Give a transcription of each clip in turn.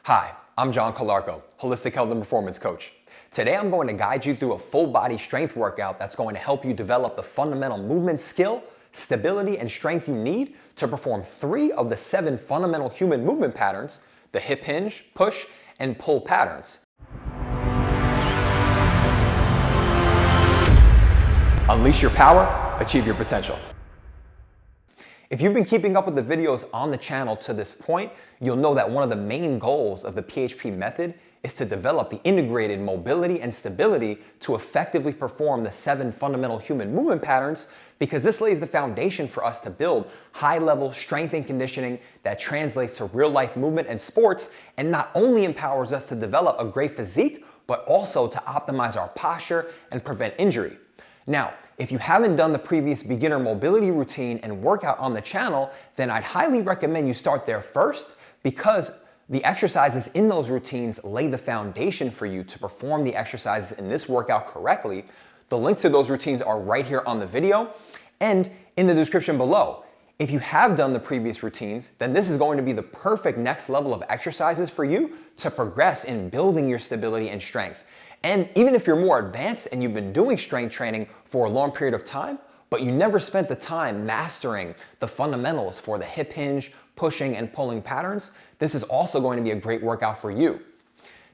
Hi, I'm John Calarco, Holistic Health and Performance Coach. Today I'm going to guide you through a full body strength workout that's going to help you develop the fundamental movement skill, stability, and strength you need to perform 3 of the 7 fundamental human movement patterns, the hip hinge, push, and pull patterns. Unleash your power, achieve your potential. If you've been keeping up with the videos on the channel to this point, you'll know that one of the main goals of the PHP method is to develop the integrated mobility and stability to effectively perform the 7 fundamental human movement patterns, because this lays the foundation for us to build high-level strength and conditioning that translates to real-life movement and sports, and not only empowers us to develop a great physique, but also to optimize our posture and prevent injury. Now, if you haven't done the previous beginner mobility routine and workout on the channel, then I'd highly recommend you start there first, because the exercises in those routines lay the foundation for you to perform the exercises in this workout correctly. The links to those routines are right here on the video and in the description below. If you have done the previous routines, then this is going to be the perfect next level of exercises for you to progress in building your stability and strength. And even if you're more advanced and you've been doing strength training for a long period of time, but you never spent the time mastering the fundamentals for the hip hinge, pushing, and pulling patterns, this is also going to be a great workout for you.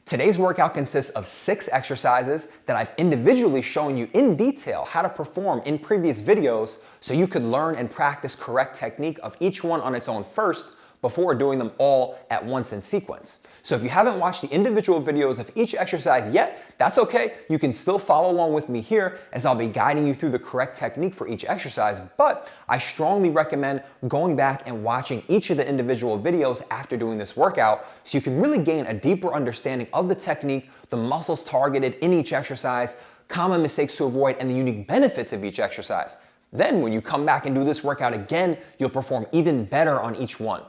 Today's workout consists of 6 exercises that I've individually shown you in detail how to perform in previous videos, so you could learn and practice correct technique of each one on its own first before doing them all at once in sequence. So if you haven't watched the individual videos of each exercise yet, that's okay. You can still follow along with me here, as I'll be guiding you through the correct technique for each exercise, but I strongly recommend going back and watching each of the individual videos after doing this workout, so you can really gain a deeper understanding of the technique, the muscles targeted in each exercise, common mistakes to avoid, and the unique benefits of each exercise. Then when you come back and do this workout again, you'll perform even better on each one.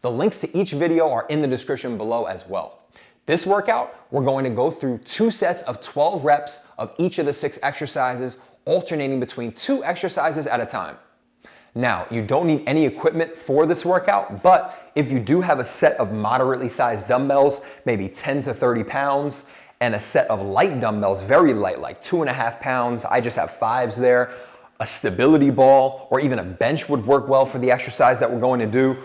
The links to each video are in the description below as well. This workout, we're going to go through 2 sets of 12 reps of each of the 6 exercises, alternating between 2 exercises at a time. Now, you don't need any equipment for this workout, but if you do have a set of moderately sized dumbbells, maybe 10 to 30 pounds, and a set of light dumbbells, very light, like 2.5 pounds, I just have 5s there, a stability ball, or even a bench would work well for the exercise that we're going to do.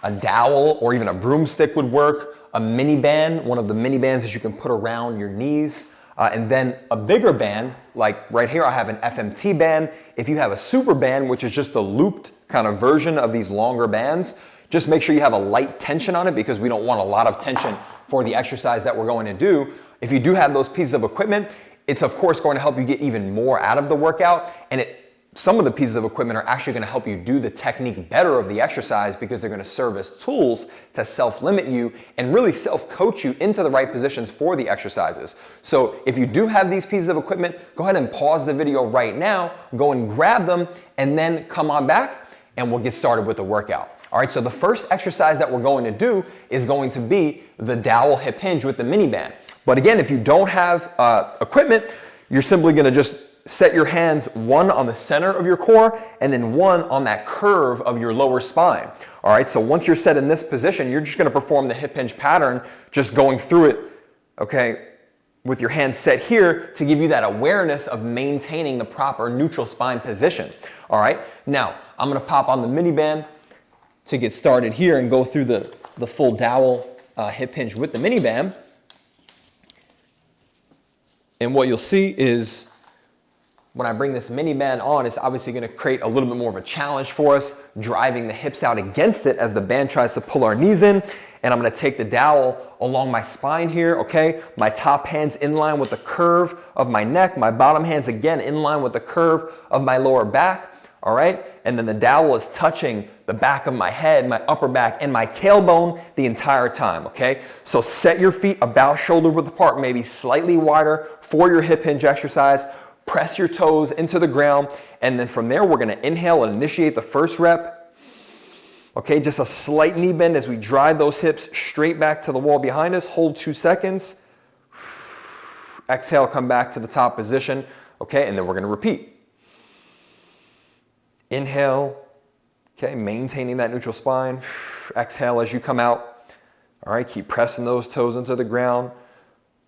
A dowel or even a broomstick would work, a mini band, one of the mini bands that you can put around your knees, and then a bigger band, like right here I have an FMT band. If you have a super band, which is just the looped kind of version of these longer bands, just make sure you have a light tension on it, because we don't want a lot of tension for the exercise that we're going to do. If you do have those pieces of equipment, it's of course going to help you get even more out of the workout, and some of the pieces of equipment are actually going to help you do the technique better of the exercise, because they're going to serve as tools to self-limit you and really self-coach you into the right positions for the exercises. So if you do have these pieces of equipment, go ahead and pause the video right now, go and grab them, and then come on back and we'll get started with the workout. All right, so the first exercise that we're going to do is going to be the dowel hip hinge with the mini band. But again, if you don't have equipment, you're simply going to just set your hands, one on the center of your core and then one on that curve of your lower spine. All right, so once you're set in this position, you're just going to perform the hip hinge pattern, just going through it, okay, with your hands set here to give you that awareness of maintaining the proper neutral spine position. All right, now I'm going to pop on the mini band to get started here and go through the full dowel hip hinge with the mini band. And what you'll see is, when I bring this mini band on, it's obviously going to create a little bit more of a challenge for us, driving the hips out against it as the band tries to pull our knees in. And I'm going to take the dowel along my spine here, okay? My top hand's in line with the curve of my neck. My bottom hand's again in line with the curve of my lower back, all right? And then the dowel is touching the back of my head, my upper back, and my tailbone the entire time, okay? So set your feet about shoulder width apart, maybe slightly wider for your hip hinge exercise. Press your toes into the ground, and then from there we're going to inhale and initiate the first rep. Okay, just a slight knee bend as we drive those hips straight back to the wall behind us. Hold 2 seconds. Exhale, come back to the top position. Okay, and then we're going to repeat. Inhale, okay, maintaining that neutral spine. Exhale as you come out All right, keep pressing those toes into the ground.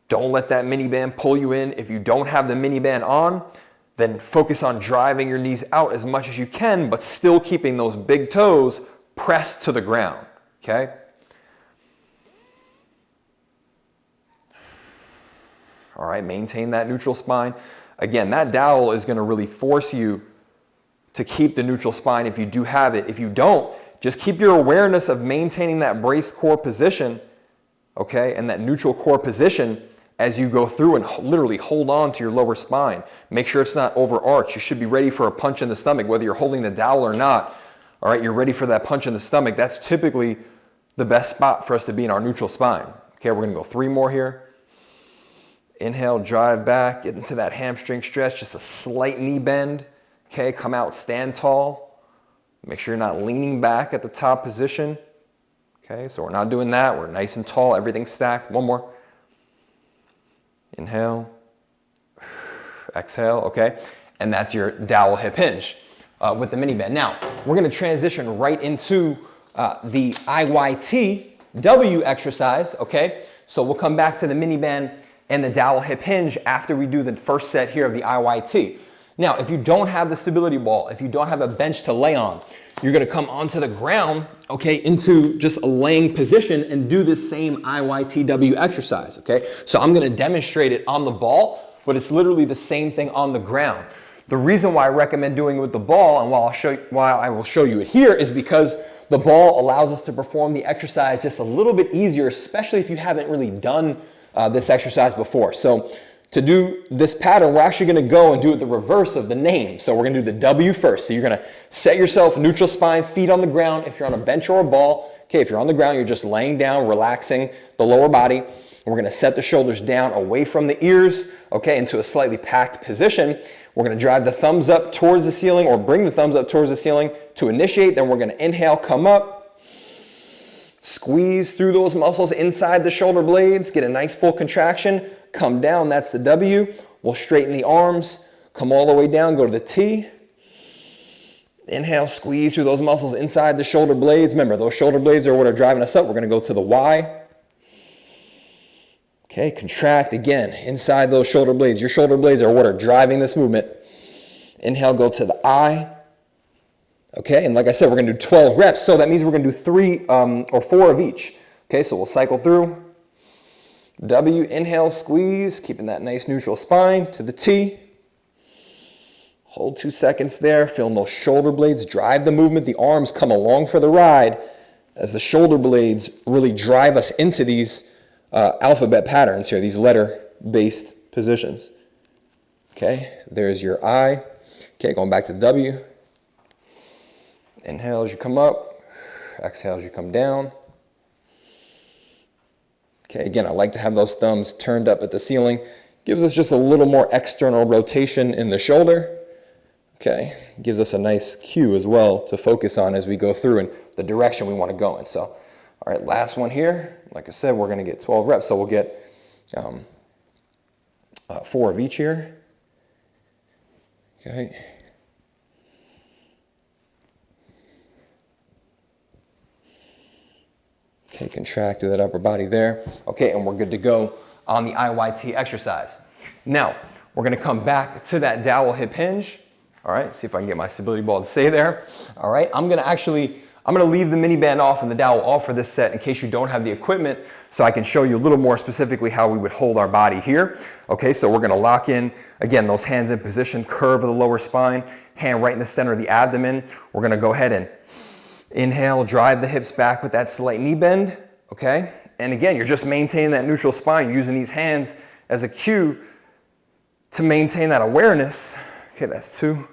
Don't let that mini band pull you in. If you don't have the mini band on, then focus on driving your knees out as much as you can, but still keeping those big toes pressed to the ground, okay? All right, maintain that neutral spine. Again, that dowel is gonna really force you to keep the neutral spine if you do have it. If you don't, just keep your awareness of maintaining that braced core position, okay, and that neutral core position as you go through and literally hold on to your lower spine. Make sure it's not overarched. You should be ready for a punch in the stomach, whether you're holding the dowel or not. All right, you're ready for that punch in the stomach. That's typically the best spot for us to be in our neutral spine. Okay, we're gonna go 3 more here. Inhale, drive back, get into that hamstring stretch, just a slight knee bend. Okay, come out, stand tall. Make sure you're not leaning back at the top position. Okay, so we're not doing that. We're nice and tall, everything's stacked. 1 more. Inhale, exhale, okay? And that's your dowel hip hinge with the mini band. Now, we're gonna transition right into the IYT exercise, okay? So we'll come back to the mini band and the dowel hip hinge after we do the first set here of the IYT. Now, if you don't have the stability ball, if you don't have a bench to lay on, you're gonna come onto the ground, okay, into just a laying position and do this same IYTW exercise, okay? So I'm gonna demonstrate it on the ball, but it's literally the same thing on the ground. The reason why I recommend doing it with the ball and why I will show you it here is because the ball allows us to perform the exercise just a little bit easier, especially if you haven't really done this exercise before. So to do this pattern, we're actually gonna go and do it the reverse of the name. So we're gonna do the W first. So you're gonna set yourself neutral spine, feet on the ground if you're on a bench or a ball. Okay, if you're on the ground, you're just laying down, relaxing the lower body. And we're gonna set the shoulders down away from the ears, okay, into a slightly packed position. We're gonna drive the thumbs up towards the ceiling or bring the thumbs up towards the ceiling to initiate. Then we're gonna inhale, come up, squeeze through those muscles inside the shoulder blades, get a nice full contraction. Come down, that's the W. We'll straighten the arms, come all the way down, go to the T. Inhale, squeeze through those muscles inside the shoulder blades. Remember, those shoulder blades are what are driving us up. We're gonna go to the Y. Okay, contract again, inside those shoulder blades. Your shoulder blades are what are driving this movement. Inhale, go to the I. Okay, and like I said, we're gonna do 12 reps, so that means we're gonna do 3 or 4 of each. Okay, so we'll cycle through. W, inhale, squeeze, keeping that nice neutral spine to the T. Hold 2 seconds there, feeling those shoulder blades drive the movement. The arms come along for the ride as the shoulder blades really drive us into these alphabet patterns here, these letter-based positions. Okay, there's your I. Okay, going back to the W. Inhale as you come up, exhale as you come down. Okay, again, I like to have those thumbs turned up at the ceiling. Gives us just a little more external rotation in the shoulder. Okay, gives us a nice cue as well to focus on as we go through and the direction we want to go in. So, all right, last one here. Like I said, we're going to get 12 reps, so we'll get 4 of each here. Okay. Okay, contract through that upper body there. Okay, and we're good to go on the IYT exercise. Now, we're gonna come back to that dowel hip hinge. All right, see if I can get my stability ball to stay there. All right, I'm gonna leave the mini band off and the dowel off for this set in case you don't have the equipment, so I can show you a little more specifically how we would hold our body here. Okay, so we're gonna lock in, again, those hands in position, curve of the lower spine, hand right in the center of the abdomen. We're gonna go ahead and inhale, drive the hips back with that slight knee bend, okay? And again, you're just maintaining that neutral spine, using these hands as a cue to maintain that awareness. Okay, that's 2.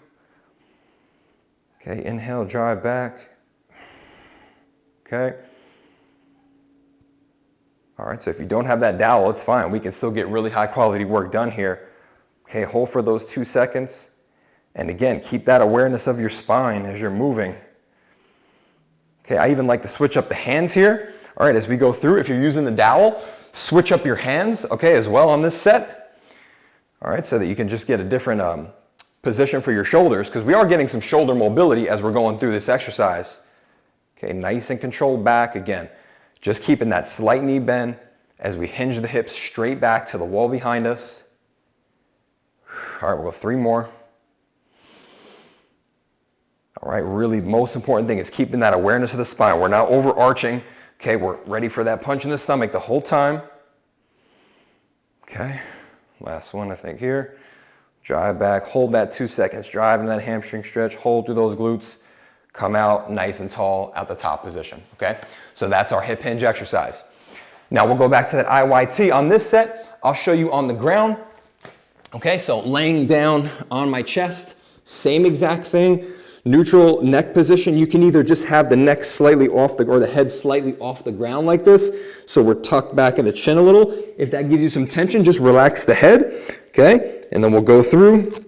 Okay, inhale, drive back. Okay. All right, so if you don't have that dowel, it's fine. We can still get really high quality work done here. Okay, hold for those 2 seconds. And again, keep that awareness of your spine as you're moving. Okay, I even like to switch up the hands here. All right, as we go through, if you're using the dowel, switch up your hands, okay, as well on this set. All right, so that you can just get a different position for your shoulders, because we are getting some shoulder mobility as we're going through this exercise. Okay, nice and controlled back again. Just keeping that slight knee bend as we hinge the hips straight back to the wall behind us. All right, we'll go 3 more. All right, really most important thing is keeping that awareness of the spine. We're not overarching. Okay, we're ready for that punch in the stomach the whole time. Okay, last one I think here. Drive back, hold that 2 seconds. Drive in that hamstring stretch, hold through those glutes. Come out nice and tall at the top position, okay? So that's our hip hinge exercise. Now we'll go back to that IYT. On this set, I'll show you on the ground. Okay, so laying down on my chest, same exact thing. Neutral neck position. You can either just have the neck slightly off or the head slightly off the ground like this. So we're tucked back in the chin a little. If that gives you some tension, just relax the head, okay? And then we'll go through.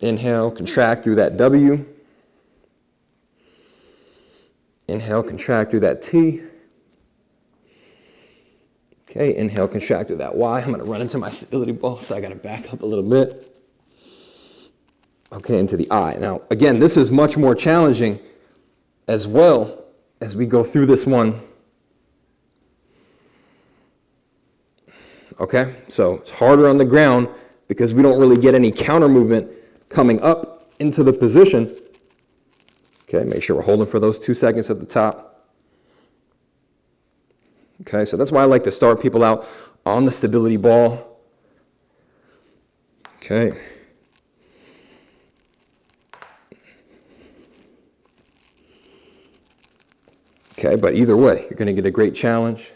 Inhale, contract through that W. Inhale, contract through that T. Okay, inhale, contract through that Y. I'm gonna run into my stability ball, so I gotta back up a little bit. Okay, into the I. Now, again, this is much more challenging as well as we go through this one. Okay, so it's harder on the ground because we don't really get any counter movement coming up into the position. Okay, make sure we're holding for those 2 seconds at the top. Okay, so that's why I like to start people out on the stability ball. Okay. Okay, but either way, you're going to get a great challenge.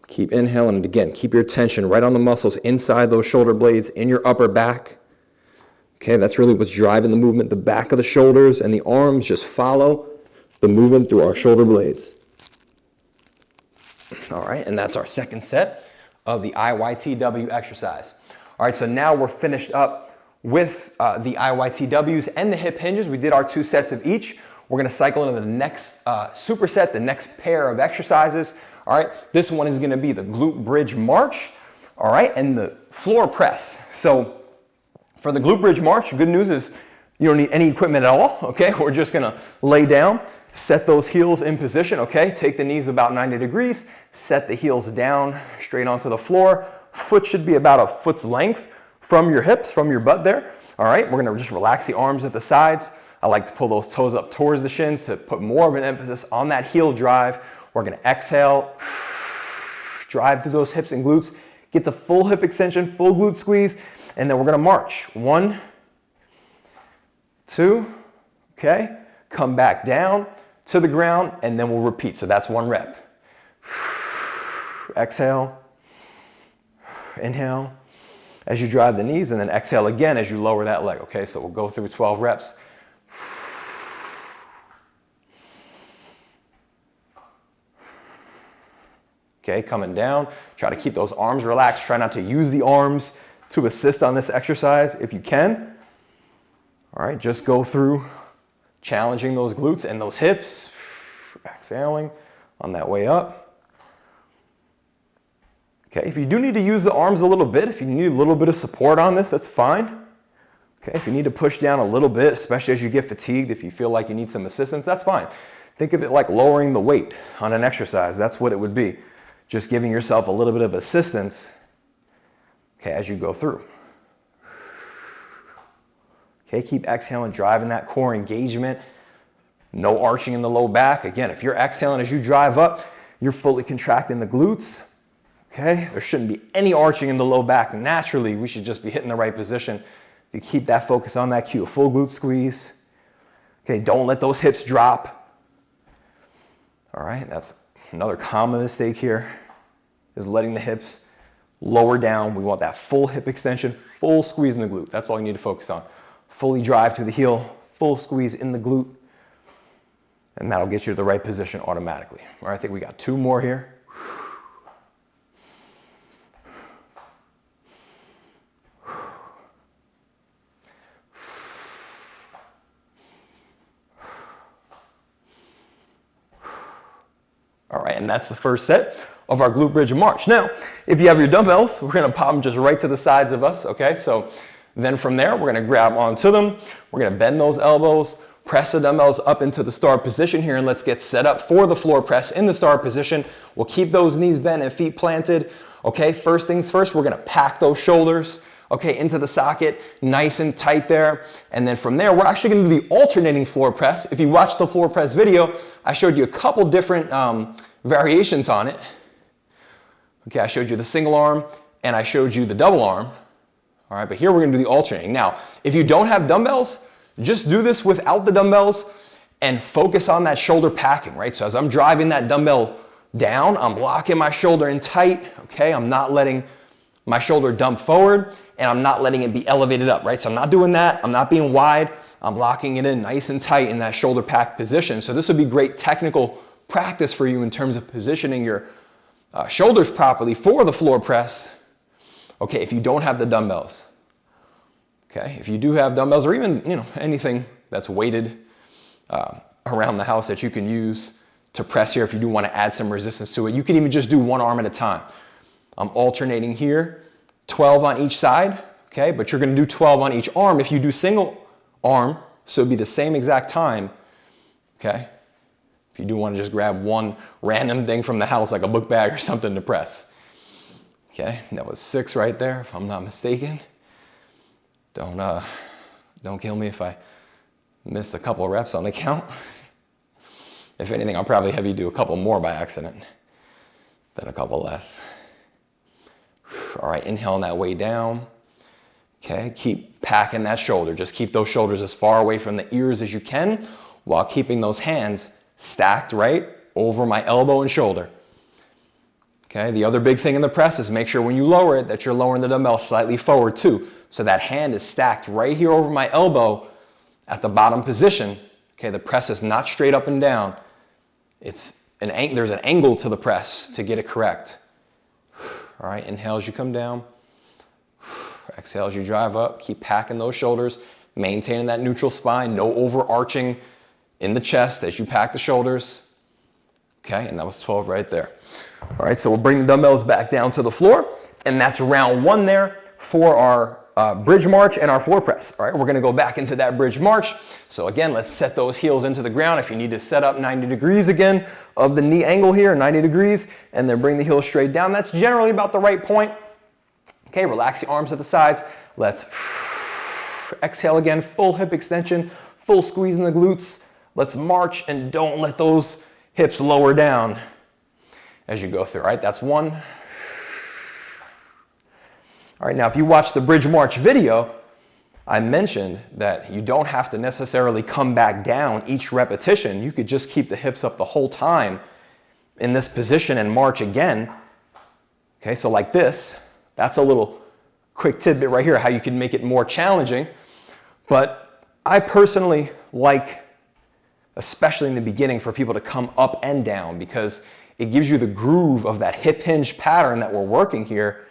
Keep inhaling, and again, keep your attention right on the muscles inside those shoulder blades, in your upper back. Okay, that's really what's driving the movement. The back of the shoulders and the arms just follow the movement through our shoulder blades. All right, and that's our second set of the IYTW exercise. All right, so now we're finished up with the IYTWs and the hip hinges. We did our 2 sets of each. We're gonna cycle into the next superset, the next pair of exercises. All right, this one is gonna be the glute bridge march, all right, and the floor press. So for the glute bridge march, good news is you don't need any equipment at all, okay? We're just gonna lay down, set those heels in position, okay? Take the knees about 90 degrees, set the heels down straight onto the floor. Foot should be about a foot's length from your hips, from your butt there. All right, we're gonna just relax the arms at the sides. I like to pull those toes up towards the shins to put more of an emphasis on that heel drive. We're gonna exhale, drive through those hips and glutes, get to full hip extension, full glute squeeze, and then we're gonna march. 1, 2, okay? Come back down to the ground, and then we'll repeat. So that's 1 rep. Exhale, inhale as you drive the knees, and then exhale again as you lower that leg, okay? So we'll go through 12 reps. Okay, coming down, try to keep those arms relaxed. Try not to use the arms to assist on this exercise if you can. All right, just go through challenging those glutes and those hips. Exhaling on that way up. Okay, if you do need to use the arms a little bit, if you need a little bit of support on this, that's fine. Okay, if you need to push down a little bit, especially as you get fatigued, if you feel like you need some assistance, that's fine. Think of it like lowering the weight on an exercise. That's what it would be. Just giving yourself a little bit of assistance, okay, as you go through. Okay, keep exhaling, driving that core engagement. No arching in the low back. Again, if you're exhaling as you drive up, you're fully contracting the glutes. Okay, there shouldn't be any arching in the low back. Naturally, we should just be hitting the right position. You keep that focus on that cue, a full glute squeeze. Okay, don't let those hips drop. All right, that's another common mistake here, is letting the hips lower down. We want that full hip extension, full squeeze in the glute. That's all you need to focus on. Fully drive through the heel, full squeeze in the glute, and that'll get you to the right position automatically. All right, I think we got 2 more here. All right, and that's the first set of our glute bridge and march. Now, if you have your dumbbells, we're gonna pop them just right to the sides of us, okay? So then from there, we're gonna grab onto them. We're gonna bend those elbows. press the dumbbells up into the start position here, and let's get set up for the floor press in the start position. We'll keep those knees bent and feet planted. Okay, first things first, we're gonna pack those shoulders, okay, into the socket, nice and tight there. And then from there, we're actually gonna do the alternating floor press. If you watched the floor press video, I showed you a couple different variations on it. Okay, I showed you the single arm and I showed you the double arm. All right, but here we're gonna do the alternating. Now, if you don't have dumbbells, just do this without the dumbbells and focus on that shoulder packing, right? So as I'm driving that dumbbell down, I'm locking my shoulder in tight, okay? I'm not letting my shoulder dump forward and I'm not letting it be elevated up, right? So I'm not doing that. I'm not being wide. I'm locking it in nice and tight in that shoulder pack position. So this would be great technical practice for you in terms of positioning your shoulders properly for the floor press. Okay, if you don't have the dumbbells. Okay, if you do have dumbbells or even, anything that's weighted around the house that you can use to press here, if you do want to add some resistance to it, you can even just do one arm at a time. I'm alternating here, 12 on each side, okay, but you're going to do 12 on each arm. If you do single arm, so it'd be the same exact time, okay? If you do want to just grab one random thing from the house, like a book bag or something to press. Okay, that was 6 right there, if I'm not mistaken. Don't kill me if I miss a couple of reps on the count. If anything, I'll probably have you do a couple more by accident than a couple less. All right, inhaling that way down. Okay, keep packing that shoulder. Just keep those shoulders as far away from the ears as you can while keeping those hands stacked right over my elbow and shoulder. Okay, the other big thing in the press is make sure when you lower it that you're lowering the dumbbell slightly forward too. So that hand is stacked right here over my elbow at the bottom position. Okay, the press is not straight up and down. There's an angle to the press to get it correct. All right, inhale as you come down. Exhale as you drive up. Keep packing those shoulders, maintaining that neutral spine, no overarching in the chest as you pack the shoulders. Okay, and that was 12 right there. All right, so we'll bring the dumbbells back down to the floor, and that's round 1 there for our bridge march and our floor press. All right, we're gonna go back into that bridge march. So again, let's set those heels into the ground. If you need to set up 90 degrees again of the knee angle here, 90 degrees, and then bring the heels straight down. That's generally about the right point. Okay, relax the arms at the sides. Let's exhale again, full hip extension, full squeeze in the glutes. Let's march and don't let those hips lower down as you go through. All right, that's 1. All right, now if you watch the bridge march video, I mentioned that you don't have to necessarily come back down each repetition. You could just keep the hips up the whole time in this position and march again. Okay, so like this, that's a little quick tidbit right here, how you can make it more challenging. But I personally like, especially in the beginning, for people to come up and down because it gives you the groove of that hip hinge pattern that we're working here.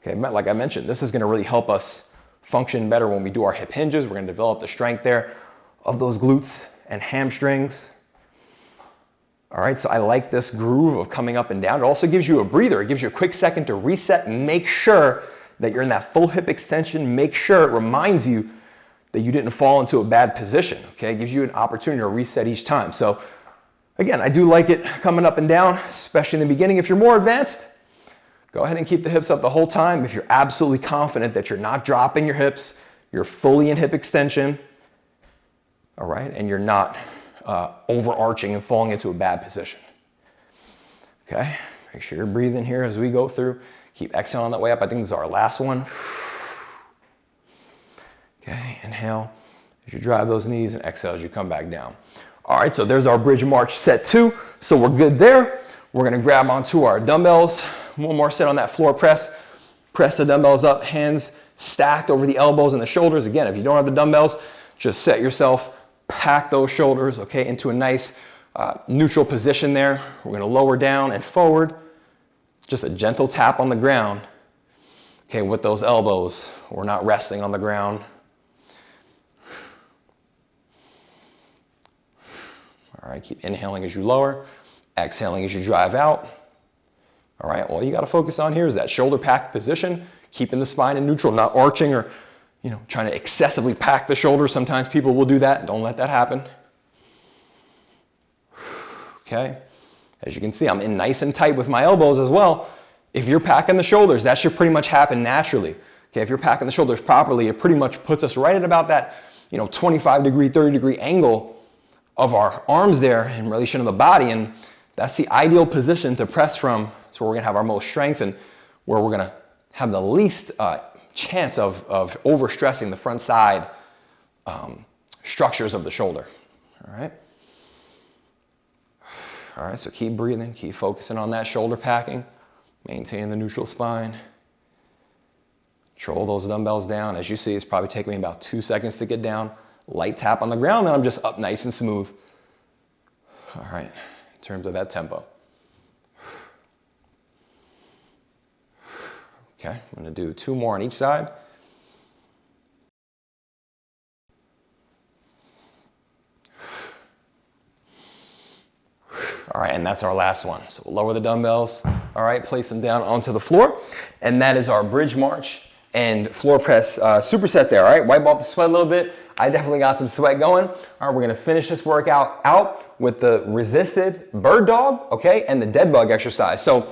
Okay, like I mentioned, this is going to really help us function better when we do our hip hinges. We're going to develop the strength there of those glutes and hamstrings. All right, so I like this groove of coming up and down. It also gives you a breather. It gives you a quick second to reset and make sure that you're in that full hip extension. Make sure it reminds you that you didn't fall into a bad position. Okay, it gives you an opportunity to reset each time. So again, I do like it coming up and down, especially in the beginning. If you're more advanced, go ahead and keep the hips up the whole time. If you're absolutely confident that you're not dropping your hips, you're fully in hip extension, all right, and you're not overarching and falling into a bad position. Okay, make sure you're breathing here as we go through. Keep exhaling that way up. I think this is our last one. Okay, inhale as you drive those knees and exhale as you come back down. All right, so there's our bridge march set 2. So we're good there. We're gonna grab onto our dumbbells. One more set on that floor press. Press the dumbbells up, hands stacked over the elbows and the shoulders. Again, if you don't have the dumbbells, just set yourself, pack those shoulders, okay, into a nice neutral position there. We're gonna lower down and forward. Just a gentle tap on the ground. Okay, with those elbows, we're not resting on the ground. All right, keep inhaling as you lower, exhaling as you drive out. All right, all you gotta focus on here is that shoulder pack position, keeping the spine in neutral, not arching or trying to excessively pack the shoulders. Sometimes people will do that. Don't let that happen. Okay. As you can see, I'm in nice and tight with my elbows as well. If you're packing the shoulders, that should pretty much happen naturally. Okay, if you're packing the shoulders properly, it pretty much puts us right at about that, 25-degree, 30-degree angle of our arms there in relation to the body, and that's the ideal position to press from. So we're gonna have our most strength and where we're gonna have the least chance of overstressing the front side structures of the shoulder. All right, so keep breathing, keep focusing on that shoulder packing, maintain the neutral spine. Control those dumbbells down. As you see, it's probably taking me about 2 seconds to get down. Light tap on the ground, then I'm just up nice and smooth. All right, in terms of that tempo. Okay, I'm gonna do 2 more on each side. All right, and that's our last one. So we'll lower the dumbbells. All right, place them down onto the floor. And that is our bridge march and floor press superset there. All right, wipe off the sweat a little bit. I definitely got some sweat going. All right, we're gonna finish this workout out with the resisted bird dog, okay, and the dead bug exercise. So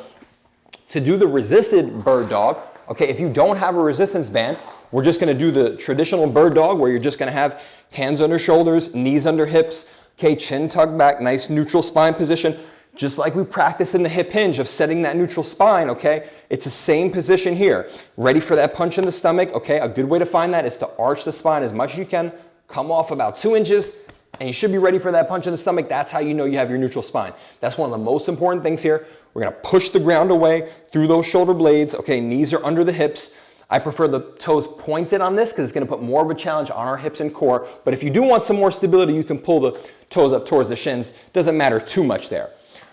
to do the resisted bird dog, okay, if you don't have a resistance band, we're just gonna do the traditional bird dog where you're just gonna have hands under shoulders, knees under hips, okay, chin tucked back, nice neutral spine position, just like we practice in the hip hinge of setting that neutral spine, okay? It's the same position here. Ready for that punch in the stomach, okay? A good way to find that is to arch the spine as much as you can, come off about 2 inches, and you should be ready for that punch in the stomach. That's how you know you have your neutral spine. That's one of the most important things here. We're gonna push the ground away through those shoulder blades, okay? Knees are under the hips. I prefer the toes pointed on this because it's gonna put more of a challenge on our hips and core. But if you do want some more stability, you can pull the toes up towards the shins. Doesn't matter too much there.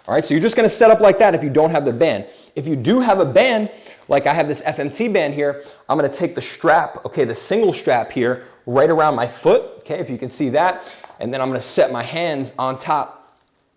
All right, so you're just gonna set up like that if you don't have the band. If you do have a band, like I have this FMT band here, I'm gonna take the strap, okay, the single strap here, right around my foot, okay, if you can see that, and then I'm gonna set my hands on top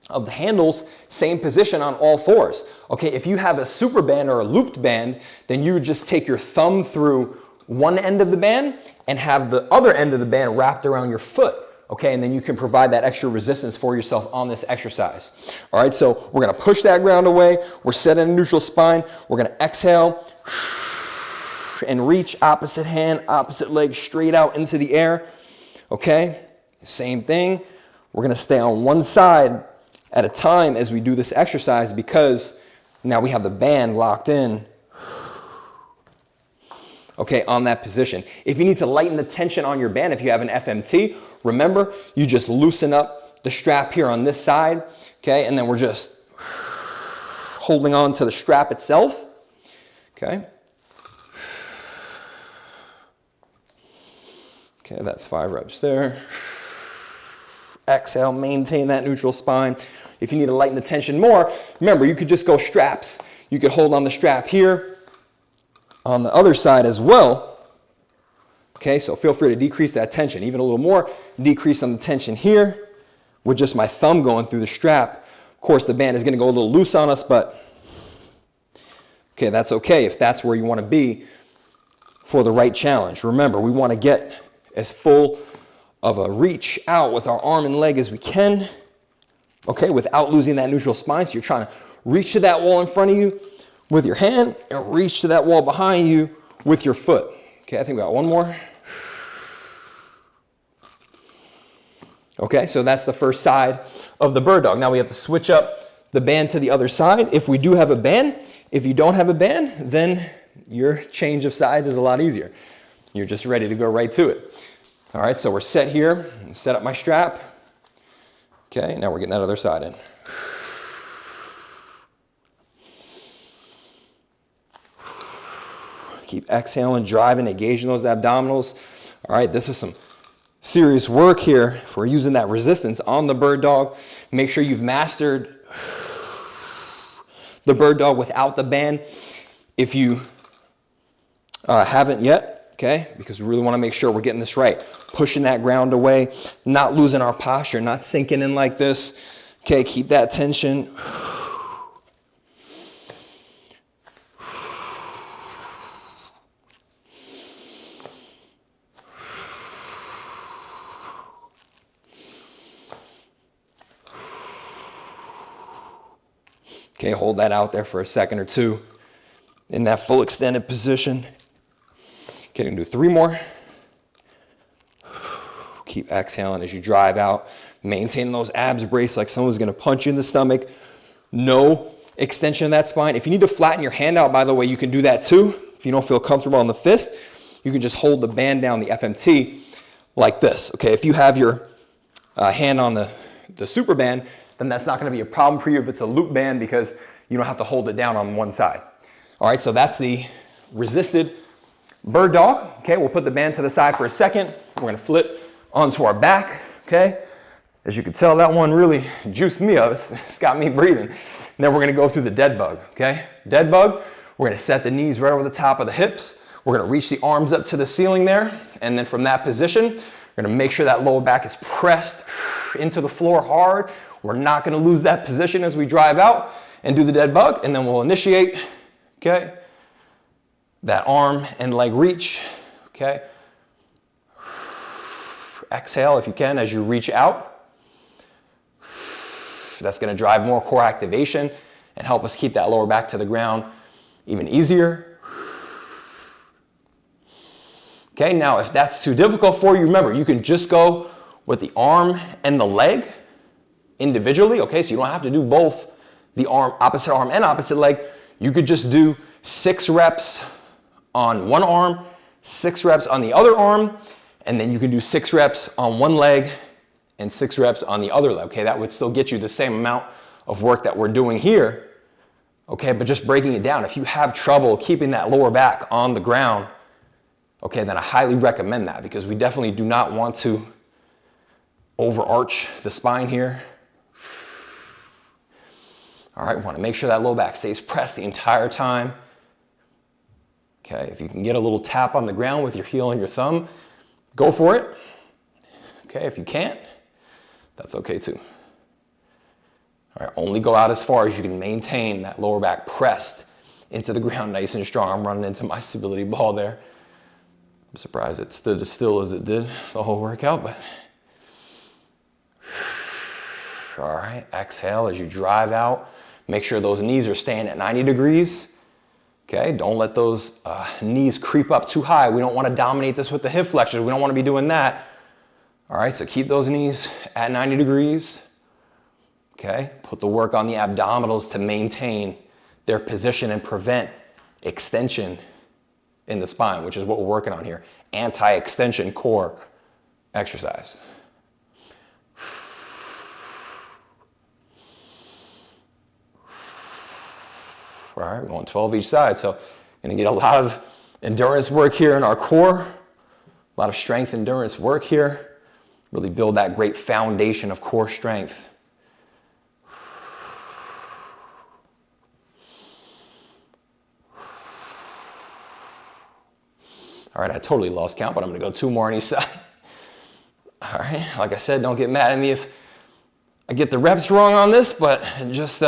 of the handles, same position on all fours. Okay, if you have a super band or a looped band, then you would just take your thumb through one end of the band and have the other end of the band wrapped around your foot. Okay, and then you can provide that extra resistance for yourself on this exercise. All right, so we're gonna push that ground away. We're setting a neutral spine. We're gonna exhale and reach opposite hand, opposite leg straight out into the air. Okay, same thing. We're gonna stay on one side at a time as we do this exercise because now we have the band locked in, okay, on that position. If you need to lighten the tension on your band, if you have an FMT, remember, you just loosen up the strap here on this side, okay, and then we're just holding on to the strap itself, okay. Okay, that's 5 reps there. Exhale, maintain that neutral spine. If you need to lighten the tension more, remember, you could just go straps. You could hold on the strap here on the other side as well. Okay, so feel free to decrease that tension, even a little more. Decrease on the tension here with just my thumb going through the strap. Of course, the band is gonna go a little loose on us, but okay, that's okay if that's where you wanna be for the right challenge. Remember, we wanna get as full of a reach out with our arm and leg as we can, okay, without losing that neutral spine. So you're trying to reach to that wall in front of you with your hand and reach to that wall behind you with your foot. Okay, I think we got one more. Okay, so that's the first side of the bird dog. Now we have to switch up the band to the other side if we do have a band. If you don't have a band, then your change of sides is a lot easier. You're just ready to go right to it. All right, so we're set here, set up my strap. Okay, now we're getting that other side in. Keep exhaling, driving, engaging those abdominals. All right, this is some serious work here for using that resistance on the bird dog. Make sure you've mastered the bird dog without the band. If you haven't yet, okay, because we really want to make sure we're getting this right. Pushing that ground away, not losing our posture, not sinking in like this. Okay, keep that tension. Okay, hold that out there for a second or two in that full extended position. Okay, you can do 3 more. Keep exhaling as you drive out, maintaining those abs braced like someone's gonna punch you in the stomach. No extension of that spine. If you need to flatten your hand out, by the way, you can do that too. If you don't feel comfortable on the fist, you can just hold the band down, the FMT, like this. Okay, if you have your hand on the super band, then that's not gonna be a problem for you if it's a loop band because you don't have to hold it down on one side. All right, so that's the resisted bird dog. Okay, we'll put the band to the side for a second. We're gonna flip onto our back, okay? As you can tell, that one really juiced me up. It's got me breathing. And then we're gonna go through the dead bug, okay? Dead bug, we're gonna set the knees right over the top of the hips. We're gonna reach the arms up to the ceiling there. And then from that position, we're gonna make sure that lower back is pressed into the floor hard. We're not gonna lose that position as we drive out and do the dead bug. And then we'll initiate, okay? That arm and leg reach, okay? Exhale if you can as you reach out. That's gonna drive more core activation and help us keep that lower back to the ground even easier. Okay, now if that's too difficult for you, remember, you can just go with the arm and the leg individually, okay? So you don't have to do both the opposite arm and opposite leg. You could just do 6 reps on one arm, 6 reps on the other arm, and then you can do 6 reps on one leg and 6 reps on the other leg, okay? That would still get you the same amount of work that we're doing here, okay? But just breaking it down. If you have trouble keeping that lower back on the ground, okay, then I highly recommend that because we definitely do not want to overarch the spine here. All right, we want to make sure that low back stays pressed the entire time. Okay, if you can get a little tap on the ground with your heel and your thumb, go for it. Okay, if you can't, that's okay too. All right, only go out as far as you can maintain that lower back pressed into the ground nice and strong. I'm running into my stability ball there. I'm surprised it stood as still as it did the whole workout, but. All right, exhale as you drive out. Make sure those knees are staying at 90 degrees. Okay, don't let those knees creep up too high. We don't want to dominate this with the hip flexors. We don't want to be doing that. All right, so keep those knees at 90 degrees. Okay, put the work on the abdominals to maintain their position and prevent extension in the spine, which is what we're working on here. Anti-extension core exercise. All right, we're going 12 each side, so gonna get a lot of endurance work here in our core, a lot of strength endurance work here. Really build that great foundation of core strength. All right, I totally lost count, but I'm gonna go 2 more on each side. All right, like I said, don't get mad at me if I get the reps wrong on this, but just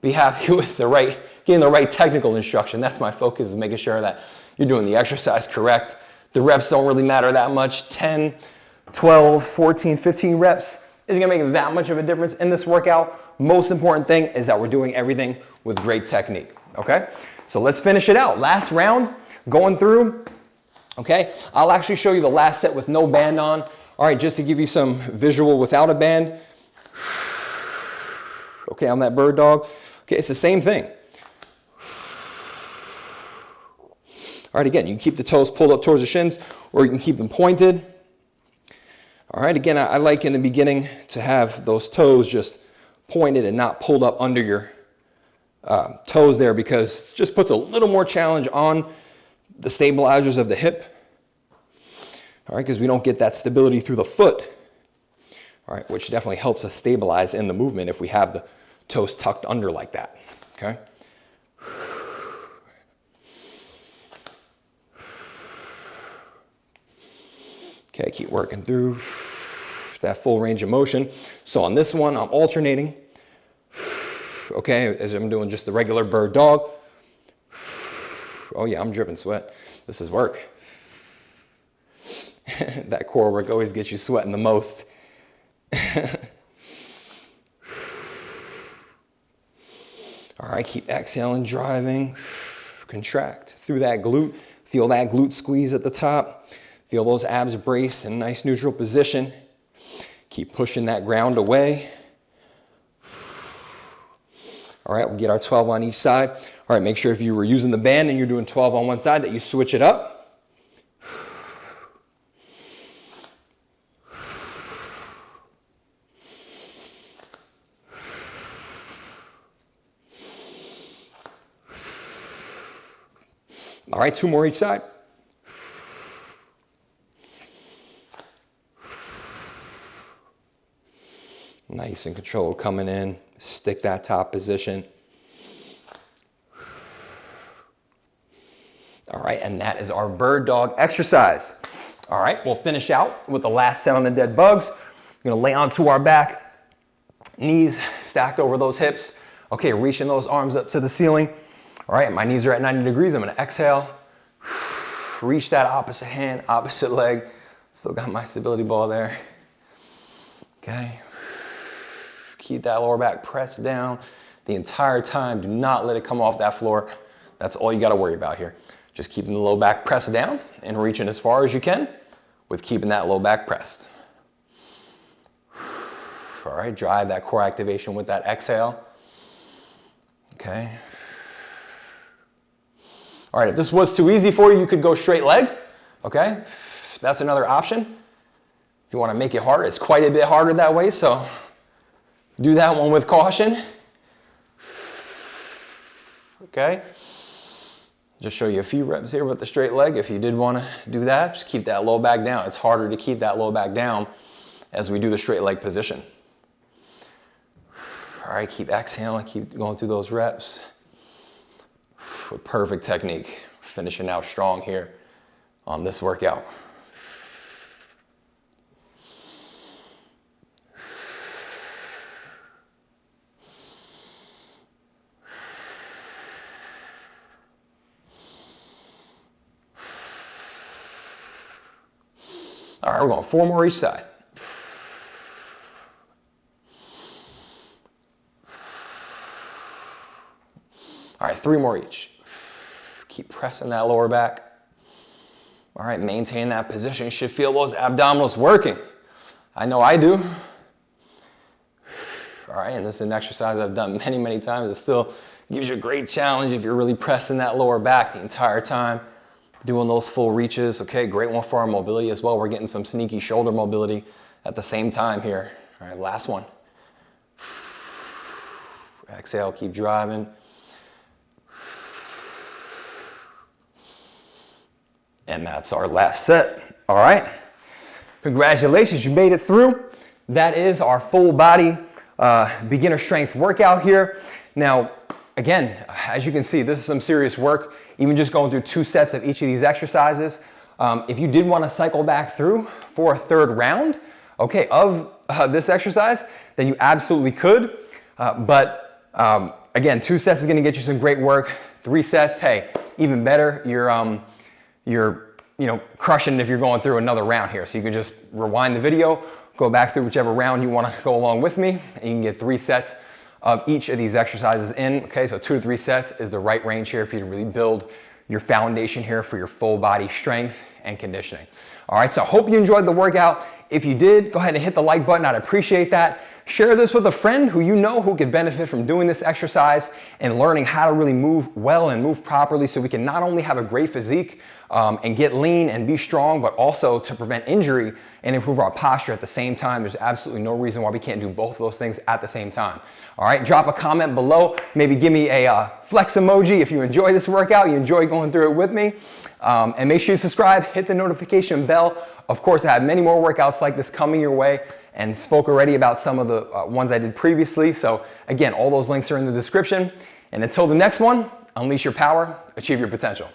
be happy with getting the right technical instruction. That's my focus, is making sure that you're doing the exercise correct. The reps don't really matter that much. 10, 12, 14, 15 reps isn't gonna make that much of a difference in this workout. Most important thing is that we're doing everything with great technique, okay? So let's finish it out. Last round, going through, okay? I'll actually show you the last set with no band on. All right, just to give you some visual without a band. Okay, on that bird dog. Okay, it's the same thing. All right, again, you can keep the toes pulled up towards the shins, or you can keep them pointed. All right, again, I like in the beginning to have those toes just pointed and not pulled up under your toes there, because it just puts a little more challenge on the stabilizers of the hip. All right, because we don't get that stability through the foot. All right, which definitely helps us stabilize in the movement if we have the toes tucked under like that, okay? Okay, keep working through that full range of motion. So on this one, I'm alternating, okay, as I'm doing just the regular bird dog. Oh yeah, I'm dripping sweat. This is work. That core work always gets you sweating the most. All right, keep exhaling, driving. Contract through that glute. Feel that glute squeeze at the top. Feel those abs brace in a nice neutral position. Keep pushing that ground away. All right, we'll get our 12 on each side. All right, make sure if you were using the band and you're doing 12 on one side that you switch it up. All right, 2 more each side. Nice and controlled coming in. Stick that top position. All right, and that is our bird dog exercise. All right, we'll finish out with the last set on the dead bugs. We're gonna lay onto our back, knees stacked over those hips. Okay, reaching those arms up to the ceiling. All right, my knees are at 90 degrees. I'm gonna exhale. Reach that opposite hand, opposite leg. Still got my stability ball there. Okay. Keep that lower back pressed down the entire time. Do not let it come off that floor. That's all you gotta worry about here. Just keeping the low back pressed down and reaching as far as you can with keeping that low back pressed. All right, drive that core activation with that exhale. Okay. All right, if this was too easy for you, you could go straight leg, okay? That's another option. If you wanna make it harder, it's quite a bit harder that way, so do that one with caution. Okay? Just show you a few reps here with the straight leg. If you did wanna do that, just keep that low back down. It's harder to keep that low back down as we do the straight leg position. All right, keep exhaling, keep going through those reps. With perfect technique. Finishing out strong here on this workout. All right, we're going 4 more each side. All right, 3 more each. Keep pressing that lower back. All right, maintain that position. You should feel those abdominals working. I know I do. All right, and this is an exercise I've done many, many times. It still gives you a great challenge if you're really pressing that lower back the entire time, doing those full reaches. Okay, great one for our mobility as well. We're getting some sneaky shoulder mobility at the same time here. All right, last one. Exhale, keep driving. And that's our last set. All right. Congratulations, you made it through. That is our full body beginner strength workout here. Now, again, as you can see, this is some serious work. Even just going through 2 sets of each of these exercises. If you did want to cycle back through for a 3rd round, okay, of this exercise, then you absolutely could. Again, 2 sets is going to get you some great work. 3 sets, hey, even better. You're crushing if you're going through another round here. So you can just rewind the video, go back through whichever round you want to go along with me, and you can get 3 sets of each of these exercises in. Okay, so 2 to 3 sets is the right range here for you to really build your foundation here for your full body strength and conditioning. All right, so I hope you enjoyed the workout. If you did, go ahead and hit the like button. I'd appreciate that. Share this with a friend who you know who could benefit from doing this exercise and learning how to really move well and move properly so we can not only have a great physique and get lean and be strong, but also to prevent injury and improve our posture at the same time. There's absolutely no reason why we can't do both of those things at the same time. All right, drop a comment below. Maybe give me a flex emoji if you enjoy this workout, you enjoy going through it with me. And make sure you subscribe, hit the notification bell. Of course, I have many more workouts like this coming your way and spoke already about some of the ones I did previously. So again, all those links are in the description. And until the next one, unleash your power, achieve your potential.